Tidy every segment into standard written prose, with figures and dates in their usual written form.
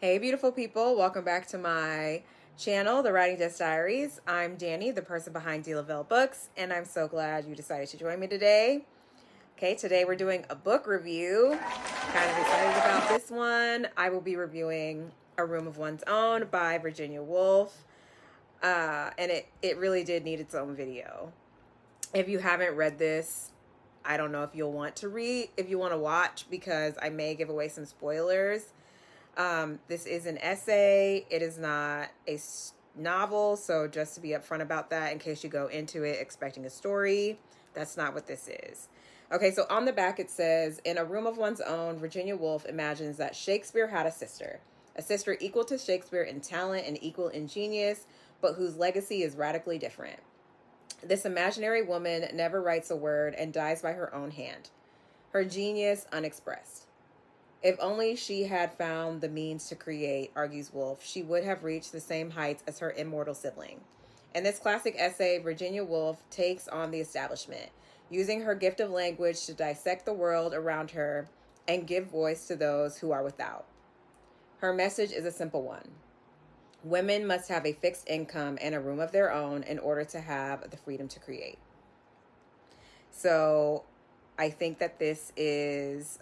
Hey, beautiful people. Welcome back to my channel, The Writing Desk Diaries. I'm Danny, the person behind De La Velle Books, and I'm so glad you decided to join me today. Okay, today we're doing a book review. Kind of excited about this one. I will be reviewing A Room of One's Own by Virginia Woolf. And it really did need its own video. If you haven't read this, I don't know if you'll want to read, if you want to watch, because I may give away some spoilers. This is an essay. It is not a novel, so just to be upfront about that in case you go into it expecting a story, that's not what this is. Okay, so on the back it says, in A Room of One's Own, Virginia Woolf imagines that Shakespeare had a sister equal to Shakespeare in talent and equal in genius, but whose legacy is radically different. This imaginary woman never writes a word and dies by her own hand, her genius unexpressed. If only she had found the means to create, argues Woolf, she would have reached the same heights as her immortal sibling. In this classic essay, Virginia Woolf takes on the establishment, using her gift of language to dissect the world around her and give voice to those who are without. Her message is a simple one. Women must have a fixed income and a room of their own in order to have the freedom to create. So I think that this is...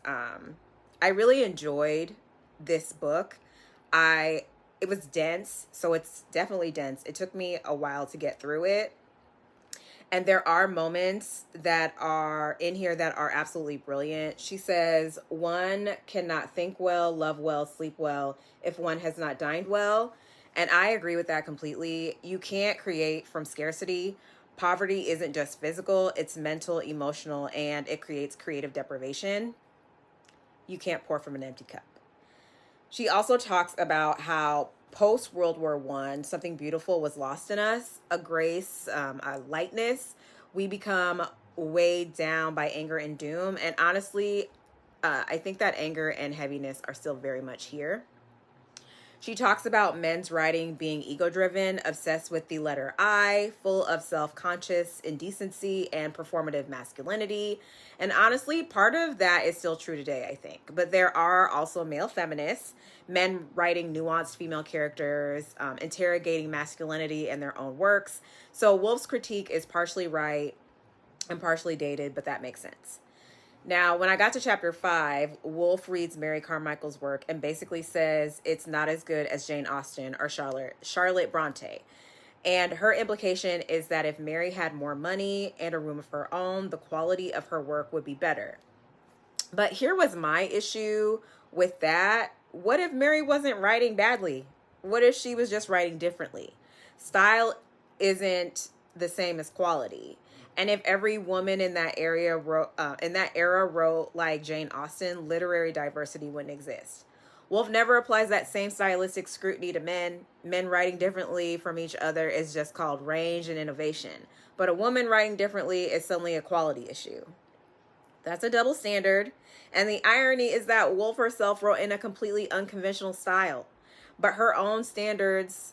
I really enjoyed this book. It was dense, so it's definitely dense. It took me a while to get through it. And there are moments that are in here that are absolutely brilliant. She says, one cannot think well, love well, sleep well if one has not dined well. And I agree with that completely. You can't create from scarcity. Poverty isn't just physical, it's mental, emotional, and it creates creative deprivation. You can't pour from an empty cup. She also talks about how post-World War I, something beautiful was lost in us, a grace, a lightness. We become weighed down by anger and doom. And honestly, I think that anger and heaviness are still very much here. She talks about men's writing being ego-driven, obsessed with the letter I, full of self-conscious indecency and performative masculinity. And honestly, part of that is still true today, I think. But there are also male feminists, men writing nuanced female characters, interrogating masculinity in their own works. So Woolf's critique is partially right and partially dated, but that makes sense. Now, when I got to chapter 5, Woolf reads Mary Carmichael's work and basically says it's not as good as Jane Austen or Charlotte Bronte. And her implication is that if Mary had more money and a room of her own, the quality of her work would be better. But here was my issue with that. What if Mary wasn't writing badly? What if she was just writing differently? Style isn't the same as quality. And if every woman in that era wrote like Jane Austen, literary diversity wouldn't exist. Woolf never applies that same stylistic scrutiny to men. Men writing differently from each other is just called range and innovation. But a woman writing differently is suddenly a quality issue. That's a double standard. And the irony is that Woolf herself wrote in a completely unconventional style. But her own standards...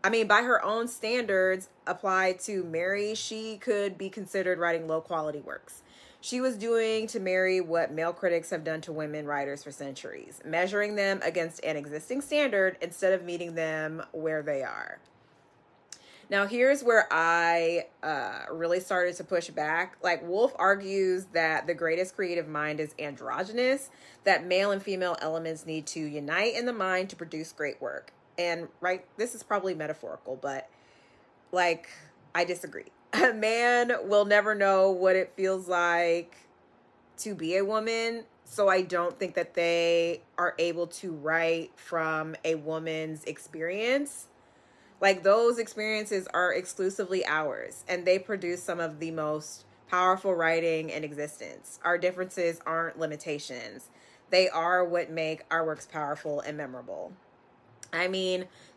by her own standards applied to Mary, she could be considered writing low quality works. She was doing to Mary what male critics have done to women writers for centuries, measuring them against an existing standard instead of meeting them where they are. Now, here's where I really started to push back. Like, Woolf argues that the greatest creative mind is androgynous, that male and female elements need to unite in the mind to produce great work. And this is probably metaphorical, but like, I disagree. A man will never know what it feels like to be a woman. So I don't think that they are able to write from a woman's experience. Like, those experiences are exclusively ours, and they produce some of the most powerful writing in existence. Our differences aren't limitations. They are what make our works powerful and memorable.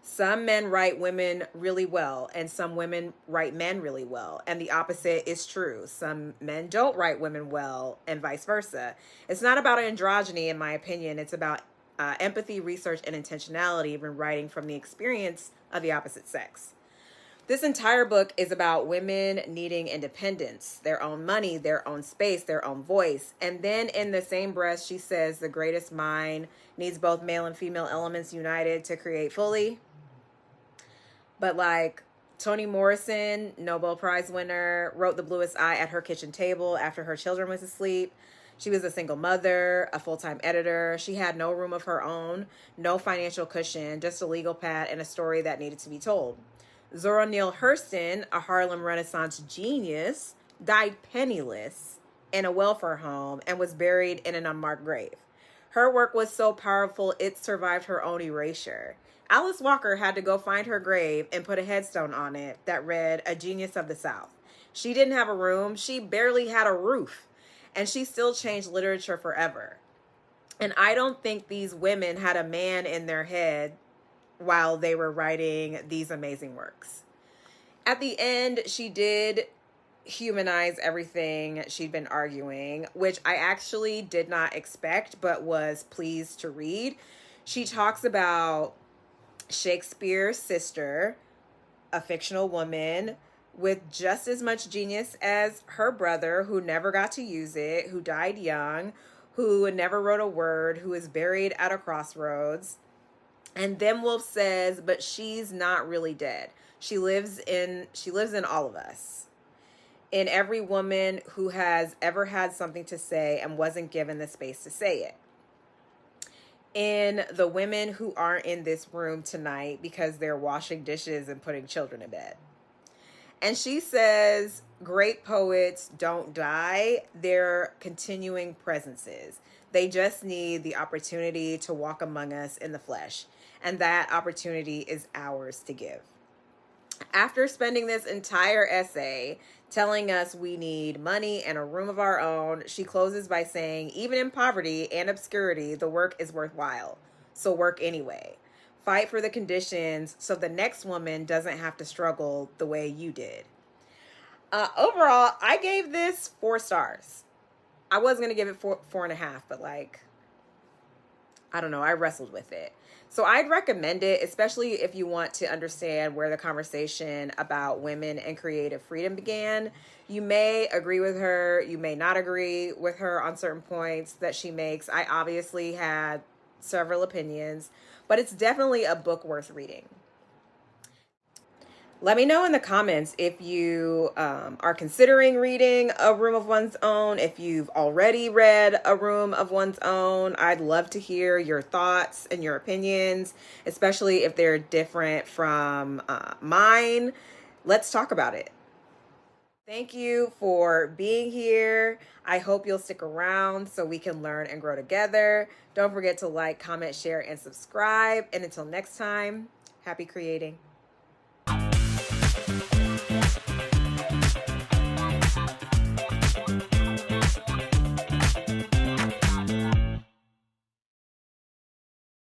Some men write women really well, and some women write men really well. And the opposite is true. Some men don't write women well, and vice versa. It's not about androgyny, in my opinion. It's about empathy, research, and intentionality when writing from the experience of the opposite sex. This entire book is about women needing independence, their own money, their own space, their own voice. And then in the same breath, she says the greatest mind needs both male and female elements united to create fully. But like Toni Morrison, Nobel Prize winner, wrote The Bluest Eye at her kitchen table after her children was asleep. She was a single mother, a full-time editor. She had no room of her own, no financial cushion, just a legal pad and a story that needed to be told. Zora Neale Hurston, a Harlem Renaissance genius, died penniless in a welfare home and was buried in an unmarked grave. Her work was so powerful, it survived her own erasure. Alice Walker had to go find her grave and put a headstone on it that read, "A Genius of the South." She didn't have a room. She barely had a roof. And she still changed literature forever. And I don't think these women had a man in their head while they were writing these amazing works. At the end, she did humanize everything she'd been arguing, which I actually did not expect, but was pleased to read. She talks about Shakespeare's sister, a fictional woman with just as much genius as her brother, who never got to use it, who died young, who never wrote a word, who is buried at a crossroads. And then Woolf says, but she's not really dead. She lives in all of us. In every woman who has ever had something to say and wasn't given the space to say it. In the women who aren't in this room tonight because they're washing dishes and putting children to bed. And she says, great poets don't die. They're continuing presences. They just need the opportunity to walk among us in the flesh. And that opportunity is ours to give. After spending this entire essay telling us we need money and a room of our own, she closes by saying, even in poverty and obscurity, the work is worthwhile. So work anyway. Fight for the conditions so the next woman doesn't have to struggle the way you did. Overall, I gave this 4 stars. I was going to give it 4.5, but I don't know. I wrestled with it. So I'd recommend it, especially if you want to understand where the conversation about women and creative freedom began. You may agree with her. You may not agree with her on certain points that she makes. I obviously had several opinions, but it's definitely a book worth reading. Let me know in the comments if you are considering reading A Room of One's Own, if you've already read A Room of One's Own. I'd love to hear your thoughts and your opinions, especially if they're different from mine. Let's talk about it. Thank you for being here. I hope you'll stick around so we can learn and grow together. Don't forget to like, comment, share, and subscribe. And until next time, happy creating.